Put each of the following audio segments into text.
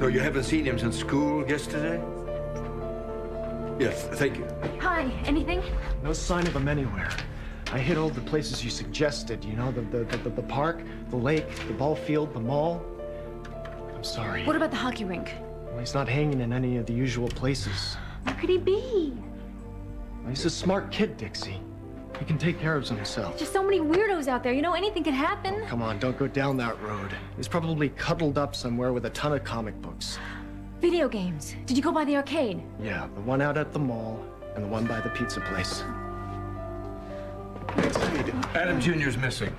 So you haven't seen him since school yesterday? Yes, thank you. Hi, anything? No sign of him anywhere. I hit all the places you suggested, you know, the park, the lake, the ball field, the mall. I'm sorry. What about the hockey rink? Well, he's not hanging in any of the usual places. Where could he be? Well, he's a smart kid, Dixie. He can take care of himself. Just so many weirdos out there. You know, anything could happen. Oh, come on, don't go down that road. He's probably cuddled up somewhere with a ton of comic books. Video games. Did you go by the arcade? Yeah, the one out at the mall and the one by the pizza place. Adam Jr.'s missing.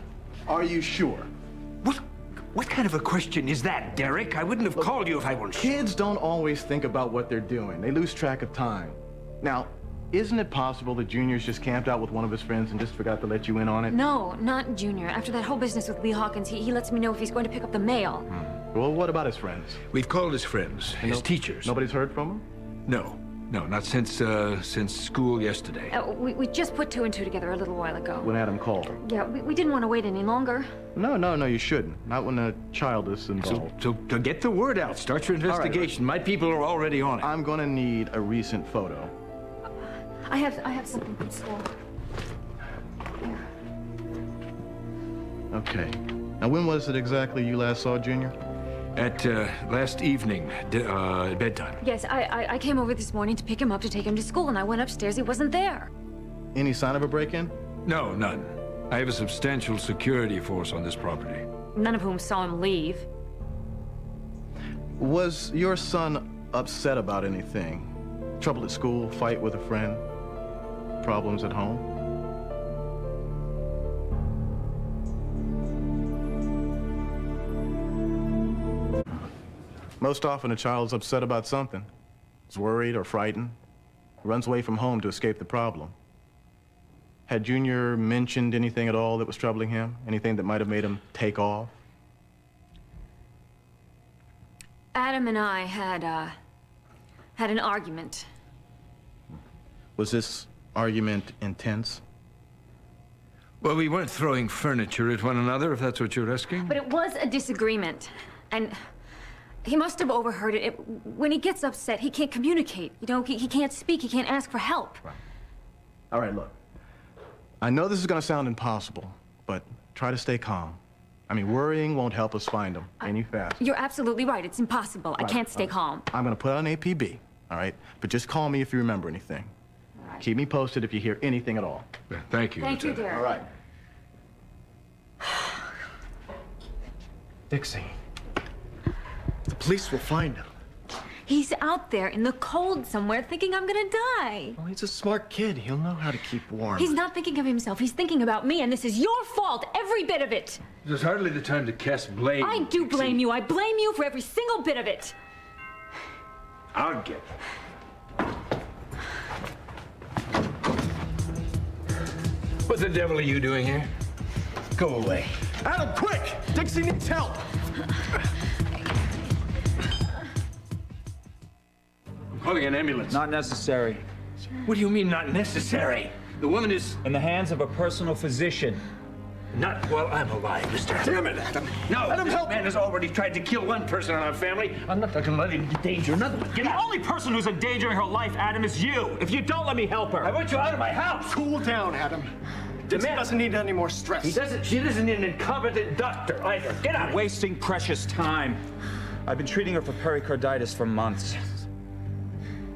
Are you sure? What kind of a question is that, Derek? I wouldn't have called you if I weren't sure. Kids don't always think about what they're doing. They lose track of time. Now, isn't it possible that Junior's just camped out with one of his friends and just forgot to let you in on it? No, not Junior. After that whole business with Lee Hawkins, he lets me know if he's going to pick up the mail. Well, what about his friends? We've called his friends, his teachers. Nobody's heard from him? No, not since school yesterday. We just put 2 and 2 together a little while ago. When Adam called. Yeah, we didn't want to wait any longer. No, you shouldn't. Not when a child is involved. So to get the word out, start your investigation. My people are already on it. I'm gonna need a recent photo. I have something from school. Okay. Now, when was it exactly you last saw Junior? At last evening, at bedtime. Yes, I came over this morning to pick him up to take him to school, and I went upstairs. He wasn't there. Any sign of a break-in? No, none. I have a substantial security force on this property. None of whom saw him leave. Was your son upset about anything? Trouble at school, fight with a friend, problems at home? Most often a child's upset about something. Is worried or frightened, runs away from home to escape the problem. Had Junior mentioned anything at all that was troubling him? Anything that might have made him take off? Adam and I had an argument. Was this argument intense? Well, we weren't throwing furniture at one another, if that's what you're asking. But it was a disagreement, and he must have overheard it. When he gets upset, he can't communicate. You know, he can't speak, he can't ask for help. Right. All right, look. I know this is gonna sound impossible, but try to stay calm. I mean, worrying won't help us find him any faster. You're absolutely right. It's impossible. I can't stay calm. I'm gonna put on APB, all right? But just call me if you remember anything. All right. Keep me posted if you hear anything at all. Thank you, Thank you, Lieutenant. Derek. All right. Dixie, the police will find him. He's out there in the cold somewhere thinking I'm gonna die. Well, he's a smart kid. He'll know how to keep warm. He's not thinking of himself. He's thinking about me, and this is your fault, every bit of it. There's hardly the time to cast blame. I do blame you. I blame you for every single bit of it. I'll get it. What the devil are you doing here? Go away. Adam, quick! Dixie needs help! I'm calling an ambulance. Not necessary. What do you mean, not necessary? The woman is In the hands of a personal physician. not while I'm alive, mister. Damn it, Adam. No, Adam, this help! man has already tried to kill one person in our family. I'm not going to let him endanger another one. Get The out. only person who's endangering her life, Adam, is you. If you don't let me help her. I want you out of my house. Cool down, Adam. Dixie man- doesn't need any more stress. She doesn't need an incompetent doctor either. Get out. Wasting precious time. I've been treating her for pericarditis for months.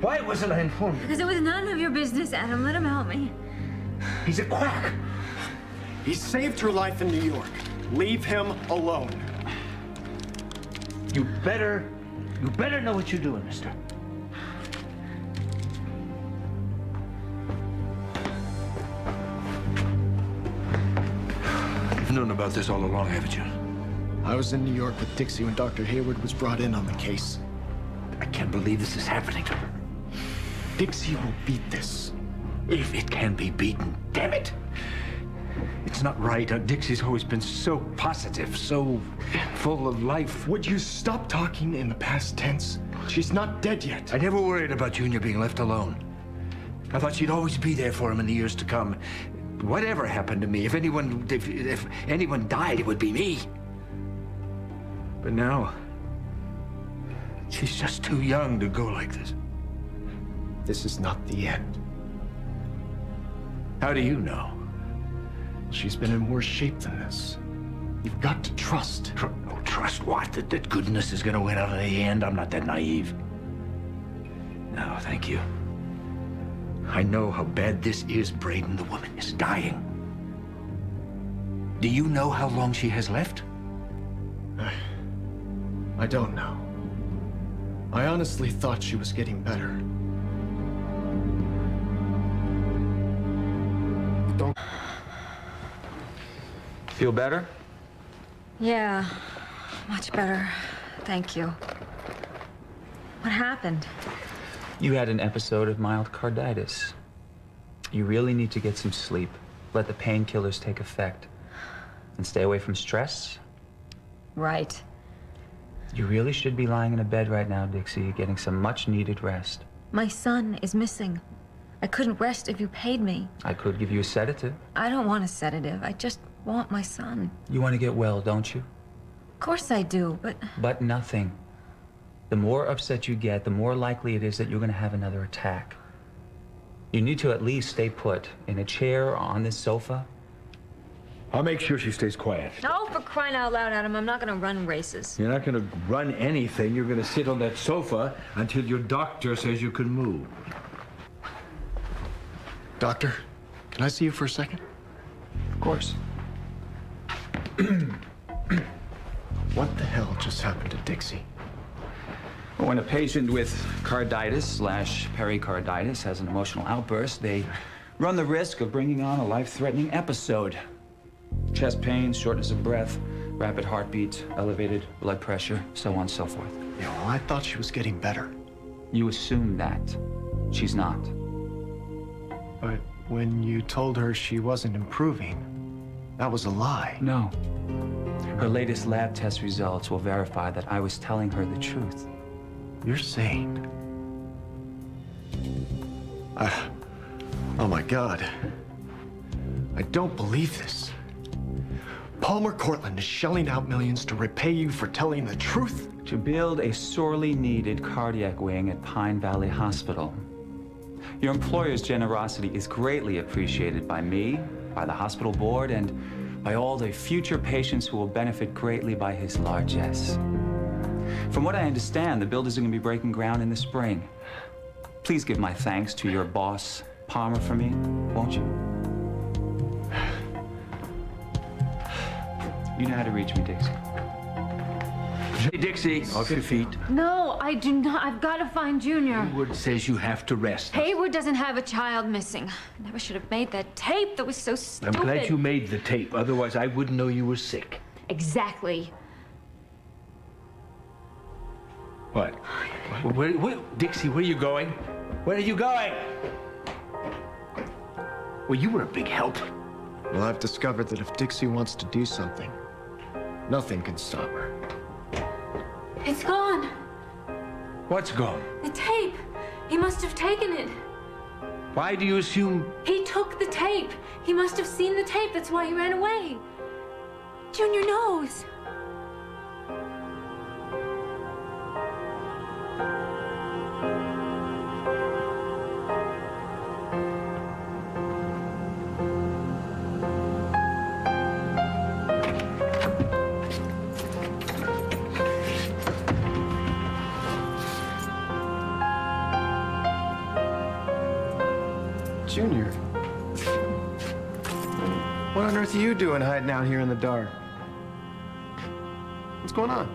Why wasn't I informed? Because it was none of your business, Adam. Let him help me. He's a quack. He saved her life in New York. Leave him alone. You better know what you're doing, mister. You've known about this all along, haven't you? I was in New York with Dixie when Dr. Hayward was brought in on the case. I can't believe this is happening to her. Dixie will beat this. If it can be beaten, damn it. It's not right. Dixie's always been so positive, so full of life. Would you stop talking in the past tense? She's not dead yet. I never worried about Junior being left alone. I thought she'd always be there for him in the years to come. Whatever happened to me, if anyone died, it would be me. But now She's just too young to go like this. This is not the end. How do you know? She's been in worse shape than this. You've got to trust. Trust what? That goodness is gonna win out in the end? I'm not that naive. No, thank you. I know how bad this is, Braden. The woman is dying. Do you know how long she has left? I don't know. I honestly thought she was getting better. Don't... Feel better? Yeah, much better. Thank you. What happened? You had an episode of mild carditis. You really need to get some sleep. Let the painkillers take effect. And stay away from stress. Right. You really should be lying in a bed right now, Dixie, getting some much-needed rest. My son is missing. I couldn't rest if you paid me. I could give you a sedative. I don't want a sedative. I just want my son. You want to get well, don't you? Of course I do, but... But nothing. The more upset you get, the more likely it is that you're going to have another attack. You need to at least stay put in a chair or on this sofa. I'll make sure she stays quiet. No, for crying out loud, Adam. I'm not gonna run races. You're not gonna run anything. You're gonna sit on that sofa until your doctor says you can move. Doctor, can I see you for a second? Of course. What the hell just happened to Dixie? When a patient with carditis/pericarditis has an emotional outburst, they run the risk of bringing on a life-threatening episode. Chest pains, shortness of breath, rapid heartbeat, elevated blood pressure, so on and so forth. Yeah, well, I thought she was getting better. You assume that. She's not. But when you told her she wasn't improving, that was a lie. No. Her latest lab test results will verify that I was telling her the truth. You're sane. Oh my God. I don't believe this. Palmer Cortland is shelling out millions to repay you for telling the truth? To build a sorely needed cardiac wing at Pine Valley Hospital. Your employer's generosity is greatly appreciated by me, by the hospital board, and by all the future patients who will benefit greatly by his largesse. From what I understand, the builders are going to be breaking ground in the spring. Please give my thanks to your boss, Palmer, for me, won't you? You know how to reach me, Dixie. Hey, Dixie, off your feet. No, I do not. I've got to find Junior. Haywood says you have to rest. Haywood doesn't have a child missing. I never should have made that tape. That was so stupid. I'm glad you made the tape. Otherwise, I wouldn't know you were sick. Exactly. What? Dixie, where are you going? Where are you going? Well, you were a big help. Well, I've discovered that if Dixie wants to do something, nothing can stop her. It's gone. What's gone? The tape. He must have taken it. Why do you assume? He took the tape. He must have seen the tape. That's why he ran away. Junior knows. Junior. What on earth are you doing hiding out here in the dark? What's going on?